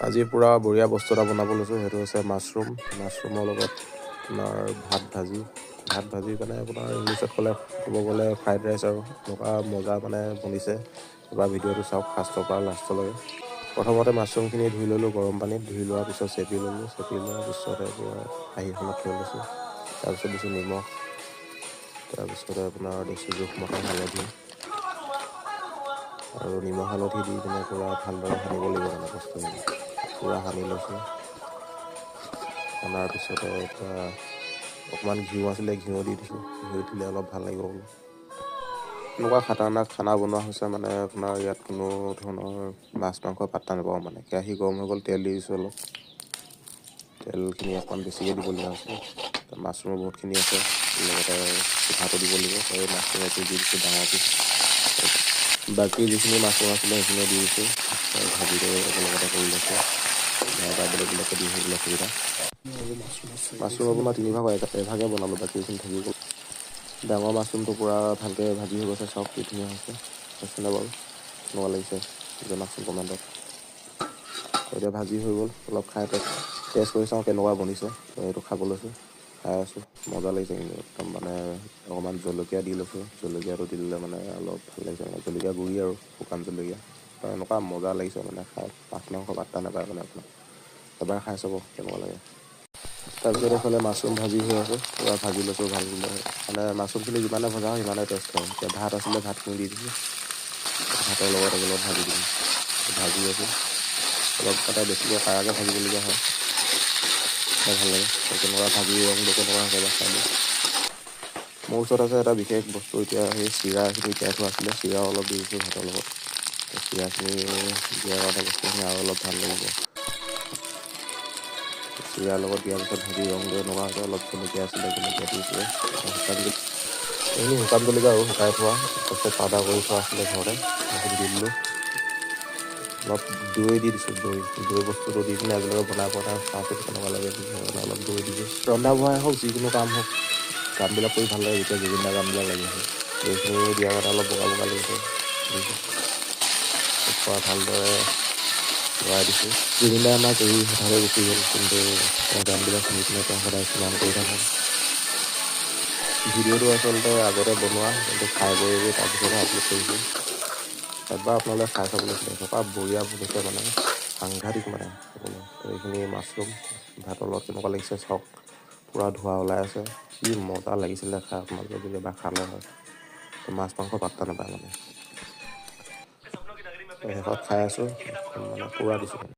আজি পূৰা বঢ়িয়া বস্তু এটা বনাব লৈছোঁ, সেইটো হৈছে মাছৰুমৰ লগত আপোনাৰ ভাত ভাজি মানে আপোনাৰ ইংলিছত ক'ব গ'লে ফ্ৰাইড ৰাইচ আৰু এনেকুৱা মজা মানে বনিছে। এবাৰ ভিডিঅ'টো চাওক ফাৰ্ষ্টৰ পৰা লাষ্টলৈকে। প্ৰথমতে মাছৰুমখিনি ধুই ল'লোঁ গৰম পানীত, ধুই লোৱাৰ পিছত চেপি ল'লোঁ, চেপি লোৱাৰ পিছতে কাঁহীখনত থৈ লৈছোঁ। তাৰপিছত দিছোঁ নিমখ, তাৰপিছতে আপোনাৰ দিছোঁ জোখমতে হালধি আৰু নিমখ হালধি দি পিনে পূৰা ভালদৰে সানিব লাগিব মানে বস্তুখিনি। পূৰা সানি লৈছোঁ, সনাৰ পিছতে এতিয়া অকণমান ঘিউ আছিলে ঘিউ দি দিছোঁ, ঘিউ দিলে অলপ ভাল লাগিব বোলো। এনেকুৱা খাতাৰনাক খানা বনোৱা হৈছে মানে আপোনাৰ ইয়াত কোনো ধৰণৰ মাছ মাংস পাত্তা নাপাওঁ মানে। কেৰাহী গৰম হৈ গ'ল, তেল দি দিছোঁ অলপ, তেলখিনি অকণমান বেছিকৈ দিবলগীয়া হৈছে। মাছৰুমৰ বহুতখিনি আছে, লগতে পিঠাটো দিব লাগিব, এই মাছৰুম এপিচ দি দিছোঁ ডাঙৰ পিচ। বাকী যিখিনি মাছৰুম আছিলে সেইখিনিও দি দিছোঁ, ভাজিটো একেলগতে কৰি লৈছোঁ। এটা বেলেগকৈ দি থাকিবলৈ অসুবিধা। মাছৰুম আপোনাৰ তিনিভাগ হয়, এভাগে বনালোঁ, বাকীখিনি থাকি গ'ল। ডাঙৰ মাছৰুমটো পূৰা ভালকৈ ভাজি হৈ গৈছে, চাওক কি ধুনীয়া হৈছেনে বাৰু? কেনেকুৱা লাগিছে জনাওকচোন কমেণ্টত। এতিয়া ভাজি হৈ গ'ল, অলপ খাই টেষ্ট কৰি চাওঁ কেনেকুৱা বনিছে। এইটো খাব লৈছোঁ, খাই আছোঁ, মজা লাগিছে কিন্তু একদম মানে অকণমান জলকীয়া দি লৈছোঁ, জলকীয়াটো দি দিলে মানে অলপ ভাল লাগিছে মানে, জলকীয়া গুড়ি আৰু শুকান জলকীয়া। এনেকুৱা মজা লাগিছে মানে খাই, মাছ মাংস পাত্তা নাপায় মানে আপোনাৰ। এবাৰ খাই চাব কেনেকুৱা লাগে। তাৰপিছত এইফালে মাছৰুম ভাজি হৈ আছে, পূৰা ভাজি লৈছোঁ ভালদৰে, মানে মাছৰুমখিনি যিমানে ভজা হয় সিমানে টেষ্ট হয়। এতিয়া ভাত আছিলে ভাতখিনি দি দিছোঁ, ভাতৰ লগত একেলগত ভাজি দিছোঁ, ভাজি আছোঁ। অলপ তাতে বেছিকৈ কাঢ়াকৈ ভাজিবলগীয়া হয়, খাই ভাল লাগে। কেনেকুৱা ভাজি ৰংটো কেনেকুৱা হৈছে এবাৰ চাই লওঁ। মোৰ ওচৰত আছে এটা বিশেষ বস্তু, এতিয়া সেই চিৰাখিনি তিয়াই থোৱা আছিলে, চিৰাও অলপ দি দিছোঁ ভাতৰ লগত। চিৰাখিনি দিয়াৰ কাৰণে বস্তুখিনি আৰু অলপ ভাল লাগিব। চিৰাৰ লগত দিয়াৰ পিছত ভাজি ৰংটো এনেকুৱা হৈছে, অলপ জলকীয়া আছিলে জলকীয়া দিছোঁ, এইখিনি শুকান জলকীয়া আৰু শুকাই থোৱা, তাৰপিছত পাউডাৰ কৰি থোৱা আছিলে ঘৰতে, সেইখিনি দি দিলোঁ। অলপ দৈ দি দিছোঁ, দৈ বস্তুটো দি পিনে আজিলৈকে বনাই পোৱা নাই, চাওঁচোন কেনেকুৱা লাগে। সেইকাৰণে অলপ দৈ দিছোঁ। ৰন্ধা বঢ়াই হওক যিকোনো কাম হওক, কামবিলাক কৰি ভাল লাগে যেতিয়া জুবিনদাৰ গানবিলাক লাগি আছে। দৈখিনি দিয়াৰ কাৰণে অলপ বগা বগা লাগিছে, পৰা ভালদৰে লৰাই দিছোঁ। জুবিনদাই আমাক এৰি হঠাতে গুচি গ'ল, কিন্তু তেওঁৰ গানবিলাক শুনি পিনে তেওঁ সদায় স্মৰণ কৰি থাকোঁ। ভিডিঅ'টো আচলতে আগতে বনোৱা, কিন্তু খাই বৈ তাৰপিছতহে আপলোড কৰিছোঁ। এবাৰ আপোনালোকে খাই চাব লাগিছিলে, এনেকুৱা বঢ়িয়া বনিছে মানে, সাংঘাতিক মানে খাবলৈ। তো এইখিনি মাছৰুম ভাতৰ লগত কেনেকুৱা লাগিছে চাওক, পূৰা ধোঁৱা ওলাই আছে, কি মজা লাগিছিলে খাই, আপোনালোকে যদি এবাৰ খালে হয়। তো মাছ মাংস পাত্তা নাপায় মানে। শেষত খাই আছোঁ, মানে পূৰা দিছোঁ মানে।